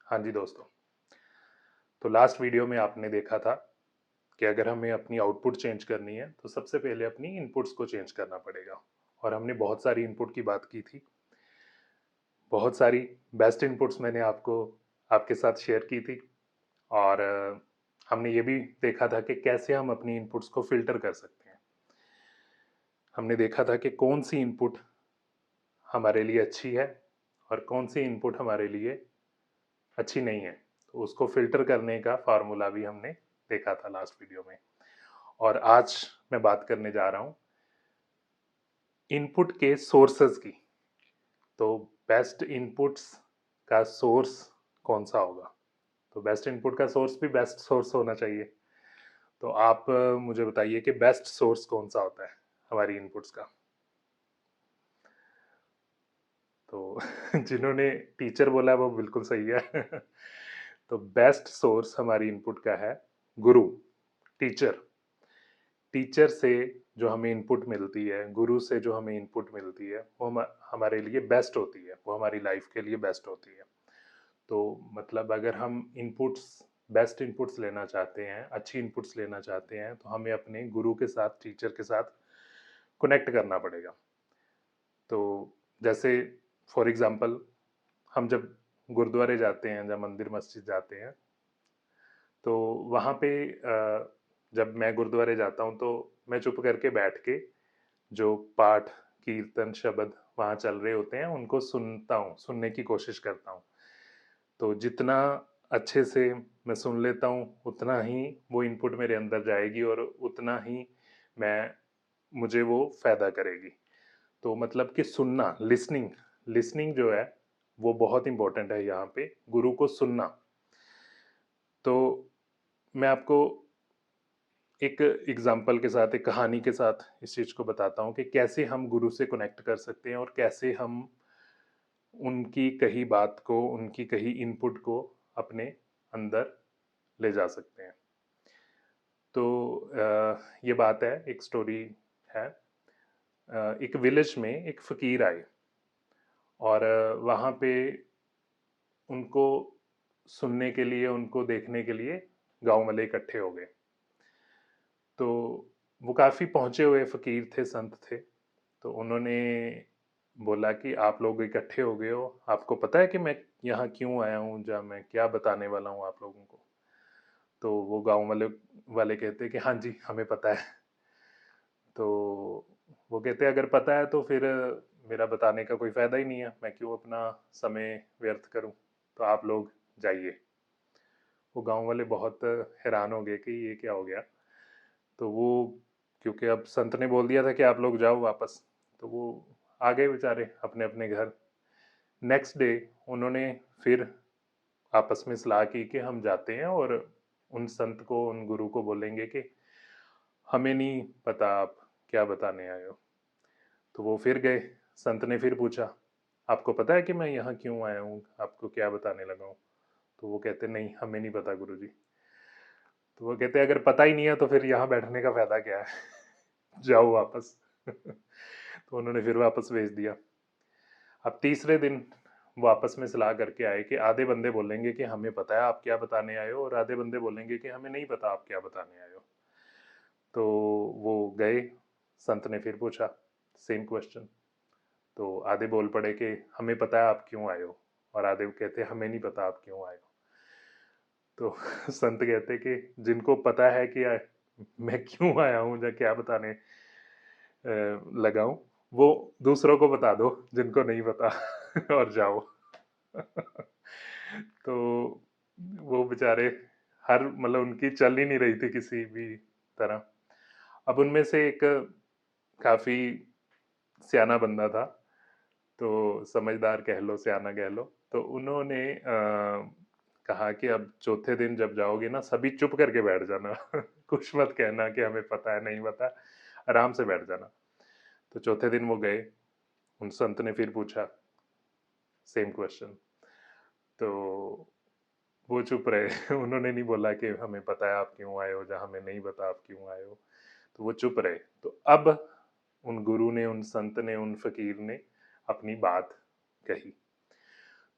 हाँ जी दोस्तों। तो लास्ट वीडियो में आपने देखा था कि अगर हमें अपनी आउटपुट चेंज करनी है तो सबसे पहले अपनी इनपुट्स को चेंज करना पड़ेगा। और हमने बहुत सारी इनपुट की बात की थी। बहुत सारी बेस्ट इनपुट्स मैंने आपको आपके साथ शेयर की थी। और हमने ये भी देखा था कि कैसे हम अपनी इनपुट्स को फिल्टर कर सकते हैं। हमने देखा था कि कौन सी इनपुट हमारे लिए अच्छी है और कौन सी इनपुट हमारे लिए अच्छी नहीं है। तो उसको फिल्टर करने का फार्मूला भी हमने देखा था लास्ट वीडियो में। और आज मैं बात करने जा रहा हूं इनपुट के सोर्सेज की। तो बेस्ट इनपुट्स का सोर्स कौन सा होगा। तो बेस्ट इनपुट का सोर्स भी बेस्ट सोर्स होना चाहिए। तो आप मुझे बताइए कि बेस्ट सोर्स कौन सा होता है हमारी इनपुट्स का। तो जिन्होंने टीचर बोला वो बिल्कुल सही है। तो बेस्ट सोर्स हमारी इनपुट का है गुरु, टीचर। टीचर से जो हमें इनपुट मिलती है, गुरु से जो हमें इनपुट मिलती है, वो हमारे लिए बेस्ट होती है, वो हमारी लाइफ के लिए बेस्ट होती है। तो मतलब अगर हम इनपुट्स, बेस्ट इनपुट्स लेना चाहते हैं, अच्छी इनपुट्स लेना चाहते हैं, तो हमें अपने गुरु के साथ, टीचर के साथ कनेक्ट करना पड़ेगा। तो जैसे फॉर एग्जांपल हम जब गुरुद्वारे जाते हैं, जब मंदिर मस्जिद जाते हैं, तो वहाँ पे जब मैं गुरुद्वारे जाता हूँ तो मैं चुप करके बैठ के जो पाठ, कीर्तन, शब्द वहाँ चल रहे होते हैं उनको सुनता हूँ, सुनने की कोशिश करता हूँ। तो जितना अच्छे से मैं सुन लेता हूँ उतना ही वो इनपुट मेरे अंदर जाएगी और उतना ही मैं मुझे वो फायदा करेगी। तो मतलब कि सुनना, लिसनिंग, लिसनिंग जो है वो बहुत इंपॉर्टेंट है यहाँ पे, गुरु को सुनना। तो मैं आपको एक एग्जाम्पल के साथ, एक कहानी के साथ इस चीज़ को बताता हूँ कि कैसे हम गुरु से कनेक्ट कर सकते हैं और कैसे हम उनकी कही बात को, उनकी कही इनपुट को अपने अंदर ले जा सकते हैं। तो ये बात है, एक स्टोरी है। एक विलेज में एक फकीर आए और वहाँ पे उनको सुनने के लिए, उनको देखने के लिए गांव वाले इकट्ठे हो गए। तो वो काफ़ी पहुँचे हुए फ़कीर थे, संत थे। तो उन्होंने बोला कि आप लोग इकट्ठे हो गए हो, आपको पता है कि मैं यहाँ क्यों आया हूँ, या मैं क्या बताने वाला हूँ आप लोगों को। तो वो गांव वाले वाले कहते कि हाँ जी हमें पता है। तो वो कहते अगर पता है तो फिर मेरा बताने का कोई फ़ायदा ही नहीं है, मैं क्यों अपना समय व्यर्थ करूँ। तो आप लोग जाइए। वो गांव वाले बहुत हैरान हो गए कि ये क्या हो गया। तो वो, क्योंकि अब संत ने बोल दिया था कि आप लोग जाओ वापस, तो वो आ गए बेचारे अपने अपने घर। नेक्स्ट डे उन्होंने फिर आपस में सलाह की कि हम जाते हैं और उन संत को, उन गुरु को बोलेंगे कि हमें नहीं पता आप क्या बताने आए हो। तो वो फिर गए। संत ने फिर पूछा आपको पता है कि मैं यहाँ क्यों आया हूँ, आपको क्या बताने लगा हूँ। तो वो कहते नहीं हमें नहीं पता गुरुजी। तो वो कहते अगर पता ही नहीं है तो फिर यहाँ बैठने का फायदा क्या है। जाओ वापस। तो उन्होंने फिर वापस भेज दिया। अब तीसरे दिन वो आपस में सलाह करके आए कि आधे बंदे बोलेंगे कि हमें पता है आप क्या बताने आए हो और आधे बंदे बोलेंगे कि हमें नहीं पता आप क्या बताने आए हो। तो वो गए। संत ने फिर पूछा सेम क्वेश्चन। तो आधे बोल पड़े कि हमें पता है आप क्यों आए हो, और आधे कहते हमें नहीं पता आप क्यों आए हो। तो संत कहते कि जिनको पता है कि मैं क्यों आया हूँ या क्या बताने लगा हूँ, वो दूसरों को बता दो जिनको नहीं पता। और जाओ। तो वो बेचारे, हर मतलब उनकी चल ही नहीं रही थी किसी भी तरह। अब उनमें से एक काफी सियाना बंदा था, तो समझदार कह लो, सियाना कह लो। तो उन्होंने कहा कि अब चौथे दिन जब जाओगे ना सभी चुप करके बैठ जाना। कुछ मत कहना कि हमें पता है, नहीं पता, आराम से बैठ जाना। तो चौथे दिन वो गए। उन संत ने फिर पूछा सेम क्वेश्चन। तो वो चुप रहे। उन्होंने नहीं बोला कि हमें पता है आप क्यों आए हो, या हमें नहीं पता आप क्यों आए हो। तो वो चुप रहे। तो अब उन गुरु ने, उन संत ने, उन फकीर ने अपनी बात कही।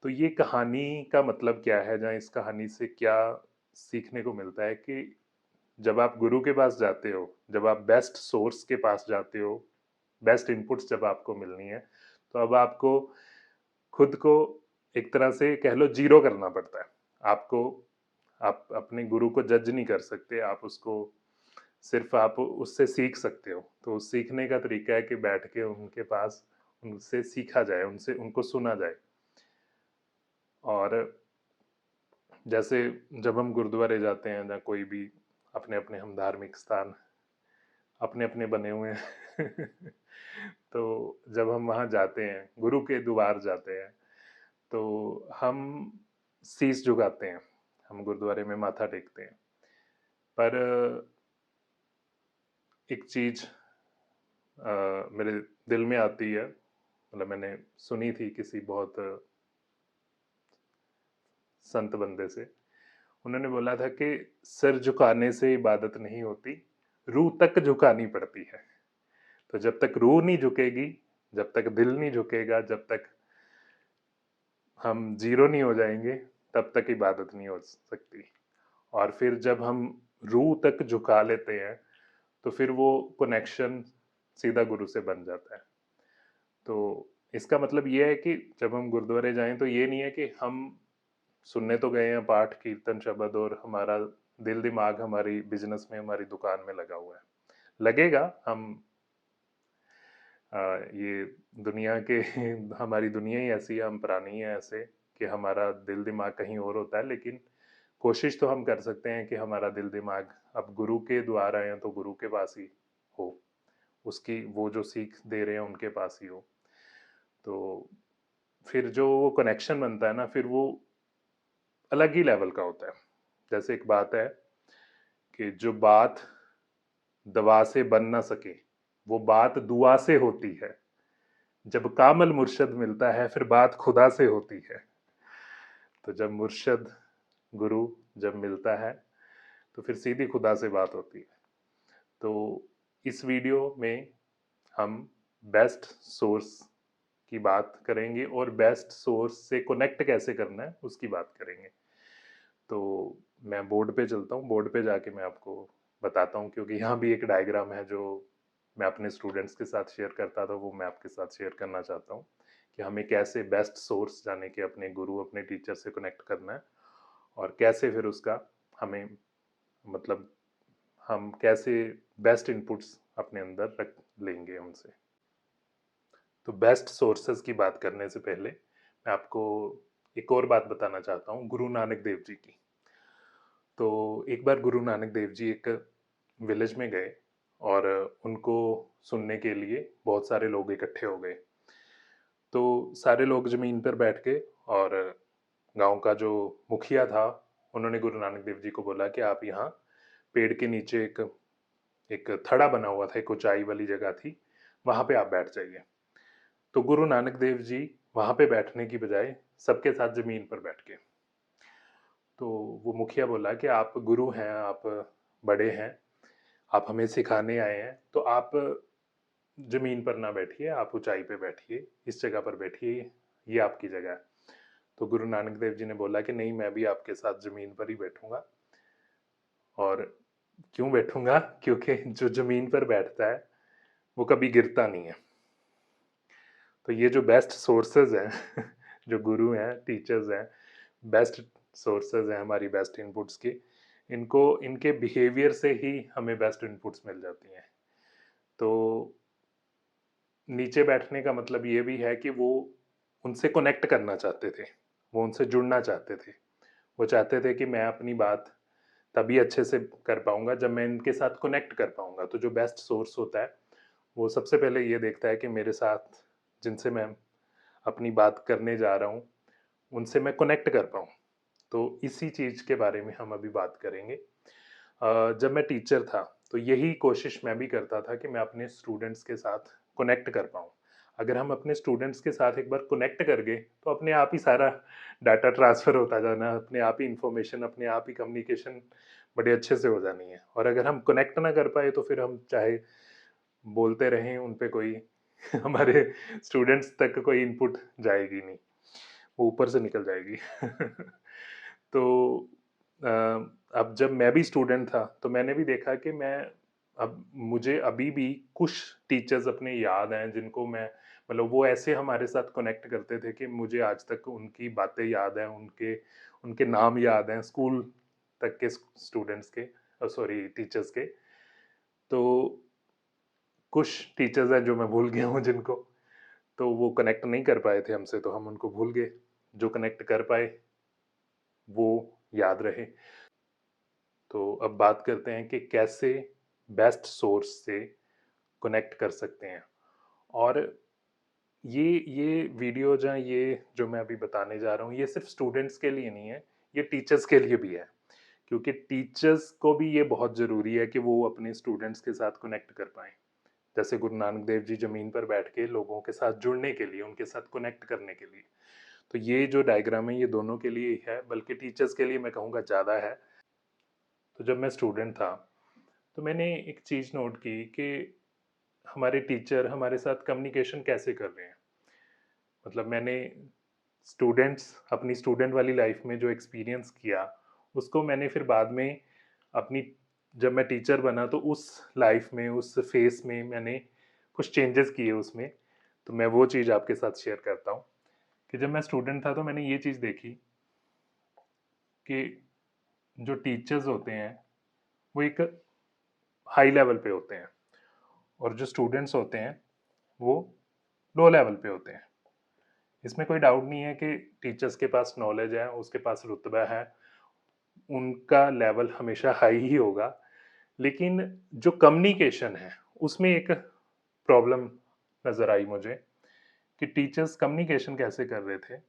तो ये कहानी का मतलब क्या है, जहाँ इस कहानी से क्या सीखने को मिलता है कि जब आप गुरु के पास जाते हो, जब आप बेस्ट सोर्स के पास जाते हो, बेस्ट इनपुट्स जब आपको मिलनी है, तो अब आपको खुद को एक तरह से कह लो जीरो करना पड़ता है आपको। आप अपने गुरु को जज नहीं कर सकते, आप उसको सिर्फ आप उससे सीख सकते हो। तो उस सीखने का तरीका है कि बैठ के उनके पास उनसे सीखा जाए, उनसे उनको सुना जाए। और जैसे जब हम गुरुद्वारे जाते हैं, या कोई भी अपने अपने हम धार्मिक स्थान अपने अपने बने हुए हैं तो जब हम वहाँ जाते हैं, गुरु के द्वार जाते हैं, तो हम शीश झुकाते हैं, हम गुरुद्वारे में माथा टेकते हैं। पर एक चीज मेरे दिल में आती है, मतलब मैंने सुनी थी किसी बहुत संत बंदे से, उन्होंने बोला था कि सर झुकाने से इबादत नहीं होती, रूह तक झुकानी पड़ती है। तो जब तक रूह नहीं झुकेगी, जब तक दिल नहीं झुकेगा, जब तक हम जीरो नहीं हो जाएंगे, तब तक इबादत नहीं हो सकती। और फिर जब हम रूह तक झुका लेते हैं, तो फिर वो कनेक्शन सीधा गुरु से बन जाता है। तो इसका मतलब ये है कि जब हम गुरुद्वारे जाएं, तो ये नहीं है कि हम सुनने तो गए हैं पाठ कीर्तन शब्द, और हमारा दिल दिमाग हमारी बिजनेस में, हमारी दुकान में लगा हुआ है। लगेगा, हम ये दुनिया के हमारी दुनिया ही ऐसी है, हम प्राणी हैं ऐसे कि हमारा दिल दिमाग कहीं और होता है। लेकिन कोशिश तो हम कर सकते हैं कि हमारा दिल दिमाग अब गुरु के द्वारा है तो गुरु के पास ही हो, उसकी वो जो सीख दे रहे हैं उनके पास ही हो। तो फिर जो वो कनेक्शन बनता है ना, फिर वो अलग ही लेवल का होता है। जैसे एक बात है कि जो बात दवा से बन ना सके, वो बात दुआ से होती है। जब कामल मुर्शद मिलता है, फिर बात खुदा से होती है। तो जब मुर्शद गुरु जब मिलता है, तो फिर सीधी खुदा से बात होती है। तो इस वीडियो में हम बेस्ट सोर्स की बात करेंगे, और बेस्ट सोर्स से कनेक्ट कैसे करना है उसकी बात करेंगे। तो मैं बोर्ड पे चलता हूँ, बोर्ड पे जाके मैं आपको बताता हूँ, क्योंकि यहाँ भी एक डायग्राम है जो मैं अपने स्टूडेंट्स के साथ शेयर करता था, वो मैं आपके साथ शेयर करना चाहता हूँ कि हमें कैसे बेस्ट सोर्स जाने के अपने गुरु, अपने टीचर से कनेक्ट करना है, और कैसे फिर उसका हमें मतलब हम कैसे बेस्ट इनपुट्स अपने अंदर रख लेंगे उनसे। तो बेस्ट सोर्सेज की बात करने से पहले मैं आपको एक और बात बताना चाहता हूँ गुरु नानक देव जी की। तो एक बार गुरु नानक देव जी एक विलेज में गए, और उनको सुनने के लिए बहुत सारे लोग इकट्ठे हो गए। तो सारे लोग जमीन पर बैठ के, और गांव का जो मुखिया था, उन्होंने गुरु नानक देव जी को बोला कि आप यहाँ पेड़ के नीचे एक एक थड़ा बना हुआ था, एक ऊंचाई वाली जगह थी, वहां पे आप बैठ जाइए। तो गुरु नानक देव जी वहां पे बैठने की बजाय सबके साथ जमीन पर बैठ गए। तो वो मुखिया बोला कि आप गुरु हैं, आप बड़े हैं, आप हमें सिखाने आए हैं, तो आप जमीन पर ना बैठिए, आप ऊंचाई पे बैठिए, इस जगह पर बैठिए, ये आपकी जगह है। तो गुरु नानक देव जी ने बोला कि नहीं, मैं भी आपके साथ जमीन पर ही बैठूंगा। और क्यों बैठूंगा? क्योंकि जो जमीन पर बैठता है वो कभी गिरता नहीं है। तो ये जो बेस्ट सोर्सेज हैं जो गुरु हैं, टीचर्स हैं, बेस्ट सोर्सेज हैं हमारी बेस्ट इनपुट्स की, इनको इनके बिहेवियर से ही हमें बेस्ट इनपुट्स मिल जाती हैं। तो नीचे बैठने का मतलब ये भी है कि वो उनसे कनेक्ट करना चाहते थे, वो उनसे जुड़ना चाहते थे। वो चाहते थे कि मैं अपनी बात तभी अच्छे से कर पाऊंगा जब मैं इनके साथ कनेक्ट कर पाऊंगा। तो जो बेस्ट सोर्स होता है, वो सबसे पहले ये देखता है कि मेरे साथ जिनसे मैं अपनी बात करने जा रहा हूँ, उनसे मैं कनेक्ट कर पाऊँ। तो इसी चीज़ के बारे में हम अभी बात करेंगे। जब मैं टीचर था, तो यही कोशिश मैं भी करता था कि मैं अपने स्टूडेंट्स के साथ कनेक्ट कर पाऊँ। अगर हम अपने स्टूडेंट्स के साथ एक बार कनेक्ट कर गए, तो अपने आप ही सारा डाटा ट्रांसफ़र होता जाना, अपने आप ही इंफॉर्मेशन, अपने आप ही कम्युनिकेशन बड़े अच्छे से हो जानी है। और अगर हम कनेक्ट ना कर पाए, तो फिर हम चाहे बोलते रहें, उन पे कोई हमारे स्टूडेंट्स तक कोई इनपुट जाएगी नहीं। वो ऊपर से निकल जाएगी। तो अ, अब जब मैं भी स्टूडेंट था तो मैंने भी देखा कि मैं अब मुझे अभी भी कुछ टीचर्स अपने याद हैं जिनको मैं मतलब वो ऐसे हमारे साथ कनेक्ट करते थे कि मुझे आज तक उनकी बातें याद हैं, उनके उनके नाम याद हैं स्कूल तक के स्टूडेंट्स के, सॉरी टीचर्स के। तो कुछ टीचर्स हैं जो मैं भूल गया हूँ जिनको, तो वो कनेक्ट नहीं कर पाए थे हमसे तो हम उनको भूल गए। जो कनेक्ट कर पाए वो याद रहे। तो अब बात करते हैं कि कैसे बेस्ट सोर्स से कनेक्ट कर सकते हैं। और ये वीडियो या ये जो मैं अभी बताने जा रहा हूँ ये सिर्फ स्टूडेंट्स के लिए नहीं है, ये टीचर्स के लिए भी है। क्योंकि टीचर्स को भी ये बहुत ज़रूरी है कि वो अपने स्टूडेंट्स के साथ कनेक्ट कर पाएँ। जैसे गुरु नानक देव जी ज़मीन पर बैठ के लोगों के साथ जुड़ने के लिए, उनके साथ कनेक्ट करने के लिए। तो ये जो डायग्राम है ये दोनों के लिए ही है, बल्कि टीचर्स के लिए मैं कहूँगा ज़्यादा है। तो जब मैं स्टूडेंट था तो मैंने एक चीज़ नोट की कि हमारे टीचर हमारे साथ कम्युनिकेशन कैसे कर रहे हैं। मतलब मैंने स्टूडेंट्स अपनी स्टूडेंट वाली लाइफ में जो एक्सपीरियंस किया उसको मैंने फिर बाद में अपनी जब मैं टीचर बना तो उस लाइफ में उस फेस में मैंने कुछ चेंजेस किए उसमें। तो मैं वो चीज़ आपके साथ शेयर करता हूँ कि जब मैं स्टूडेंट था तो मैंने ये चीज़ देखी कि जो टीचर्स होते हैं वो एक हाई लेवल पे होते हैं और जो स्टूडेंट्स होते हैं वो लो लेवल पे होते हैं। इसमें कोई डाउट नहीं है कि टीचर्स के पास नॉलेज है, उसके पास रुतबा है, उनका लेवल हमेशा हाई ही होगा। लेकिन जो कम्युनिकेशन है उसमें एक प्रॉब्लम नज़र आई मुझे कि टीचर्स कम्युनिकेशन कैसे कर रहे थे।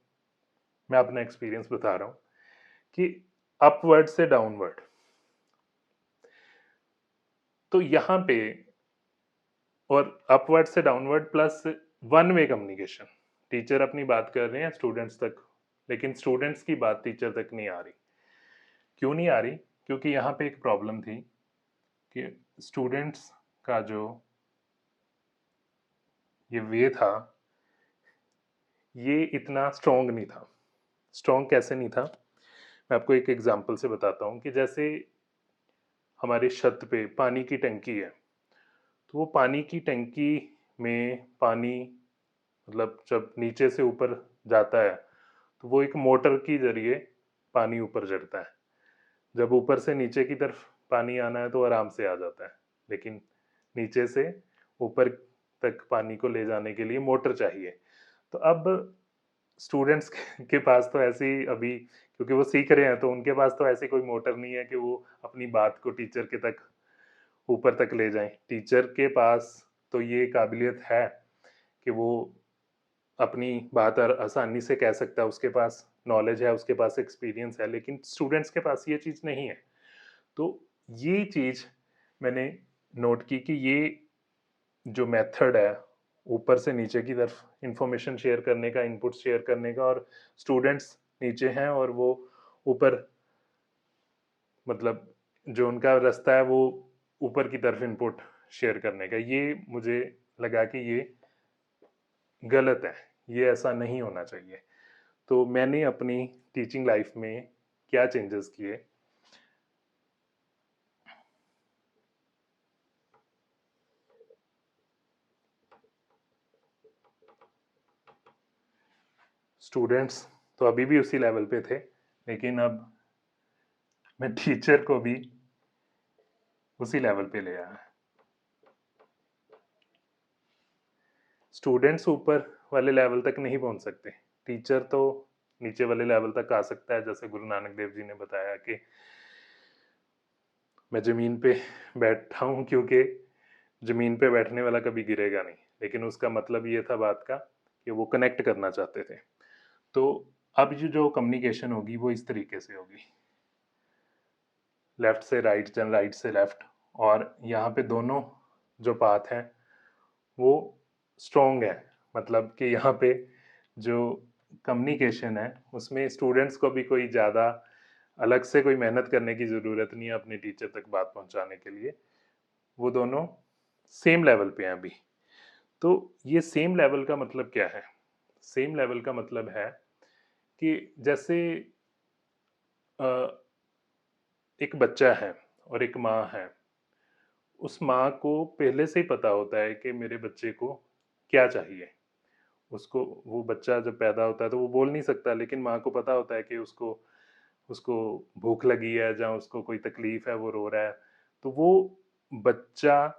मैं अपना एक्सपीरियंस बता रहा हूँ कि अपवर्ड से डाउनवर्ड, तो यहाँ पे और अपवर्ड से downward plus one way communication. Teacher अपनी बात कर रहे हैं स्टूडेंट्स तक, लेकिन स्टूडेंट्स की बात टीचर तक नहीं आ रही। क्यों नहीं आ रही? क्योंकि यहाँ पे एक प्रॉब्लम थी कि स्टूडेंट्स का जो ये वे था ये इतना स्ट्रॉन्ग नहीं था। स्ट्रॉन्ग कैसे नहीं था? मैं आपको एक एग्जांपल से बताता हूँ कि जैसे हमारे छत पे पानी की टंकी है, तो वो पानी की टंकी में पानी मतलब जब नीचे से ऊपर जाता है तो वो एक मोटर के जरिए पानी ऊपर चढ़ता है। जब ऊपर से नीचे की तरफ पानी आना है तो आराम से आ जाता है, लेकिन नीचे से ऊपर तक पानी को ले जाने के लिए मोटर चाहिए। तो अब स्टूडेंट्स के पास तो ऐसी अभी क्योंकि वो सीख रहे हैं तो उनके पास तो ऐसी कोई मोटर नहीं है कि वो अपनी बात को टीचर के तक ऊपर तक ले जाएं। टीचर के पास तो ये काबिलियत है कि वो अपनी बात आसानी से कह सकता है, उसके पास नॉलेज है, उसके पास एक्सपीरियंस है, लेकिन स्टूडेंट्स के पास ये चीज़ नहीं है। तो ये चीज़ मैंने नोट की कि ये जो मेथड है ऊपर से नीचे की तरफ इंफॉर्मेशन शेयर करने का, इनपुट शेयर करने का, और स्टूडेंट्स नीचे हैं और वो ऊपर मतलब जो उनका रास्ता है वो ऊपर की तरफ इनपुट शेयर करने का, ये मुझे लगा कि ये गलत है, ये ऐसा नहीं होना चाहिए। तो मैंने अपनी टीचिंग लाइफ में क्या चेंजेस किए। स्टूडेंट्स तो अभी भी उसी लेवल पे थे, लेकिन अब मैं टीचर को भी उसी लेवल पे ले आया। स्टूडेंट्स ऊपर वाले लेवल तक नहीं पहुंच सकते, टीचर तो नीचे वाले लेवल तक आ सकता है। जैसे गुरु नानक देव जी ने बताया कि मैं जमीन पे बैठा हूँ क्योंकि जमीन पे बैठने वाला कभी गिरेगा नहीं, लेकिन उसका मतलब ये था बात का कि वो कनेक्ट करना चाहते थे। तो अब ये जो कम्युनिकेशन होगी वो इस तरीके से होगी, लेफ्ट से राइट देन राइट से लेफ्ट, और यहाँ पे दोनों जो पाथ हैं वो स्ट्रॉन्ग है। मतलब कि यहाँ पे जो कम्युनिकेशन है उसमें स्टूडेंट्स को भी कोई ज़्यादा अलग से कोई मेहनत करने की ज़रूरत नहीं है अपने टीचर तक बात पहुँचाने के लिए। वो दोनों सेम लेवल पे हैं अभी। तो ये सेम लेवल का मतलब क्या है? सेम लेवल का मतलब है कि जैसे अ, एक बच्चा है और एक माँ है, उस माँ को पहले से ही पता होता है कि मेरे बच्चे को क्या चाहिए। उसको, वो बच्चा जब पैदा होता है तो वो बोल नहीं सकता, लेकिन माँ को पता होता है कि उसको उसको भूख लगी है, या उसको कोई तकलीफ है, वो रो रहा है। तो वो बच्चा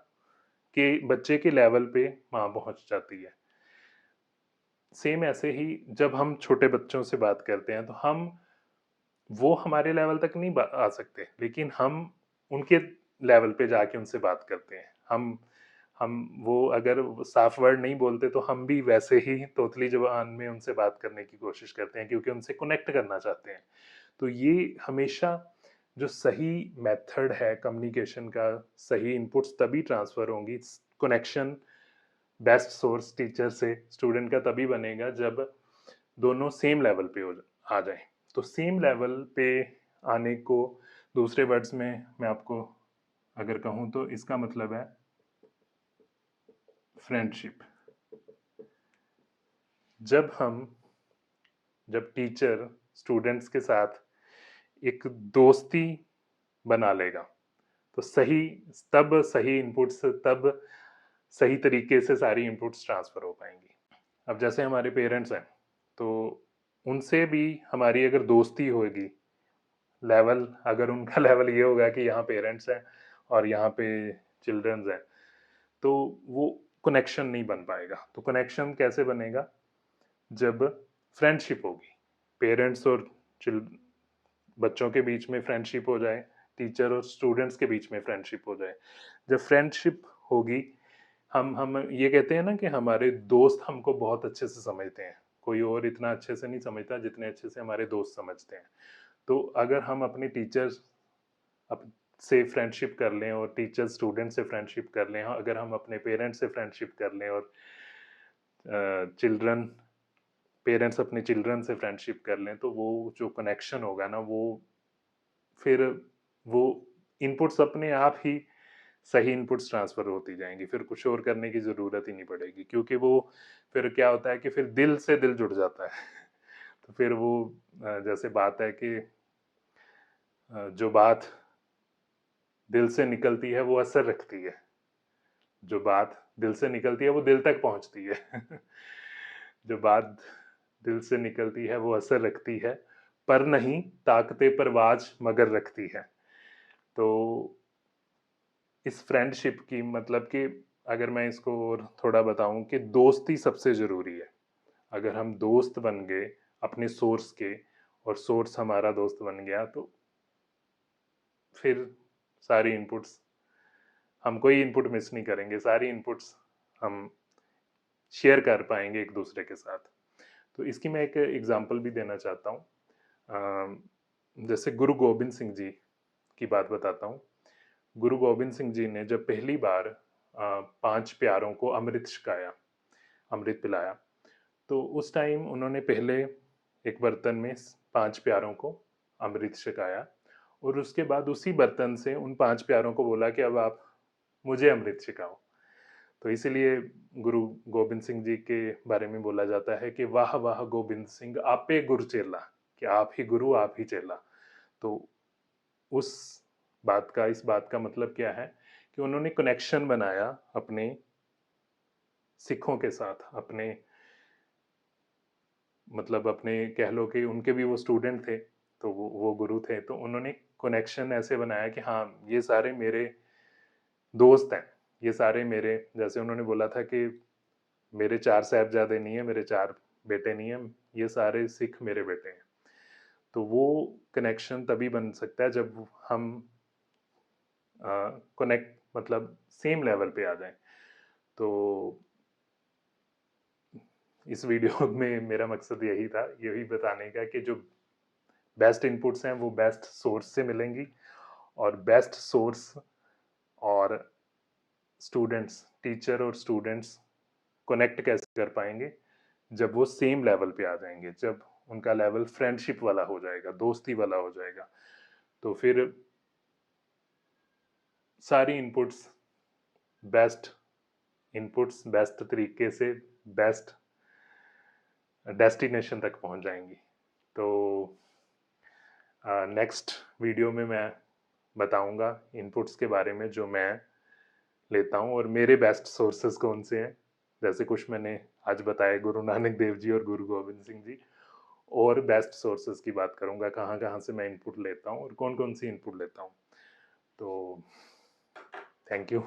बच्चे के लेवल पे माँ पहुंच जाती है। सेम ऐसे ही जब हम छोटे बच्चों से बात करते हैं तो हम, वो हमारे लेवल तक नहीं आ सकते, लेकिन हम उनके लेवल पे जाके उनसे बात करते हैं। हम वो अगर वो साफ वर्ड नहीं बोलते तो हम भी वैसे ही तोतली ज़बान में उनसे बात करने की कोशिश करते हैं, क्योंकि उनसे कनेक्ट करना चाहते हैं। तो ये हमेशा जो सही मेथड है कम्युनिकेशन का, सही इनपुट्स तभी ट्रांसफ़र होंगी, कनेक्शन बेस्ट सोर्स टीचर से स्टूडेंट का तभी बनेगा जब दोनों सेम लेवल पे आ जाएं। तो सेम लेवल पे आने को दूसरे वर्ड्स में मैं आपको अगर कहूँ तो इसका मतलब है फ्रेंडशिप। जब टीचर स्टूडेंट्स के साथ एक दोस्ती बना लेगा तो तब सही इनपुट्स, तब सही तरीके से सारी इनपुट्स ट्रांसफर हो पाएंगी। अब जैसे हमारे पेरेंट्स हैं, तो उनसे भी हमारी अगर दोस्ती होगी, लेवल अगर उनका लेवल ये होगा कि यहाँ पेरेंट्स हैं और यहाँ पे चिल्ड्रंस हैं, तो वो कनेक्शन नहीं बन पाएगा। तो कनेक्शन कैसे बनेगा? जब फ्रेंडशिप होगी, पेरेंट्स और बच्चों के बीच में फ्रेंडशिप हो जाए, टीचर और स्टूडेंट्स के बीच में फ्रेंडशिप हो जाए। जब फ्रेंडशिप होगी, हम ये कहते हैं ना कि हमारे दोस्त हमको बहुत अच्छे से समझते हैं, कोई और इतना अच्छे से नहीं समझता जितने अच्छे से हमारे दोस्त समझते हैं। तो अगर हम अपने टीचर्स अप से फ्रेंडशिप कर लें और टीचर स्टूडेंट से फ्रेंडशिप कर लें, अगर हम अपने पेरेंट्स से फ्रेंडशिप कर लें और चिल्ड्रन पेरेंट्स अपने चिल्ड्रन से फ्रेंडशिप कर लें, तो वो जो कनेक्शन होगा ना, वो फिर वो इनपुट्स अपने आप ही सही इनपुट्स ट्रांसफर होती जाएंगी, फिर कुछ और करने की ज़रूरत ही नहीं पड़ेगी, क्योंकि वो फिर क्या होता है कि फिर दिल से दिल जुड़ जाता है। तो फिर वो जैसे बात है कि जो बात दिल से निकलती है वो असर रखती है, जो बात दिल से निकलती है वो दिल तक पहुंचती है। जो बात दिल से निकलती है वो असर रखती है, पर नहीं ताकते परवाज मगर रखती है। तो इस फ्रेंडशिप की मतलब कि अगर मैं इसको और थोड़ा बताऊं कि दोस्ती सबसे ज़रूरी है। अगर हम दोस्त बन गए अपने सोर्स के, और सोर्स हमारा दोस्त बन गया, तो फिर सारी इनपुट्स, हम कोई इनपुट मिस नहीं करेंगे, सारी इनपुट्स हम शेयर कर पाएंगे एक दूसरे के साथ। तो इसकी मैं एक एग्जांपल भी देना चाहता हूँ। जैसे गुरु गोबिंद सिंह जी की बात बताता हूँ। गुरु गोबिंद सिंह जी ने जब पहली बार 5 प्यारों को अमृत छकाया, अमृत पिलाया, तो उस टाइम उन्होंने पहले एक बर्तन में 5 प्यारों को अमृत छकाया, और उसके बाद उसी बर्तन से उन 5 प्यारों को बोला कि अब आप मुझे अमृत छकाओ। तो इसीलिए गुरु गोबिंद सिंह जी के बारे में बोला जाता है कि वाह वाह गोबिंद सिंह आपे गुरु चेला, कि आप ही गुरु आप ही चेला। तो उस इस बात का मतलब क्या है कि उन्होंने कनेक्शन बनाया अपने सिखों के साथ, अपने मतलब अपने कह लो कि उनके भी वो स्टूडेंट थे, तो वो गुरु थे, तो उन्होंने कनेक्शन ऐसे बनाया कि हाँ ये सारे मेरे दोस्त हैं, ये सारे मेरे, जैसे उन्होंने बोला था कि मेरे 4 साहिबजादे नहीं है, मेरे 4 बेटे नहीं है, ये सारे सिख मेरे बेटे हैं। तो वो कनेक्शन तभी बन सकता है जब हम कनेक्ट मतलब सेम लेवल पे आ जाएं। तो इस वीडियो में मेरा मकसद यही था, यही बताने का कि जो बेस्ट इनपुट्स हैं वो बेस्ट सोर्स से मिलेंगी, और बेस्ट सोर्स और स्टूडेंट्स, टीचर और स्टूडेंट्स कनेक्ट कैसे कर पाएंगे? जब वो सेम लेवल पे आ जाएंगे, जब उनका लेवल फ्रेंडशिप वाला हो जाएगा, दोस्ती वाला हो जाएगा, तो फिर सारी बेस्ट इनपुट्स बेस्ट तरीके से बेस्ट डेस्टिनेशन तक पहुंच जाएंगी। तो नेक्स्ट वीडियो में मैं बताऊंगा इनपुट्स के बारे में जो मैं लेता हूँ और मेरे बेस्ट सोर्सेज कौन से हैं। जैसे कुछ मैंने आज बताया, गुरु नानक देव जी और गुरु गोविंद सिंह जी। और बेस्ट सोर्सेज की बात करूंगा, कहाँ कहाँ से मैं इनपुट लेता हूँ और कौन कौन सी इनपुट लेता हूँ। तो थैंक यू।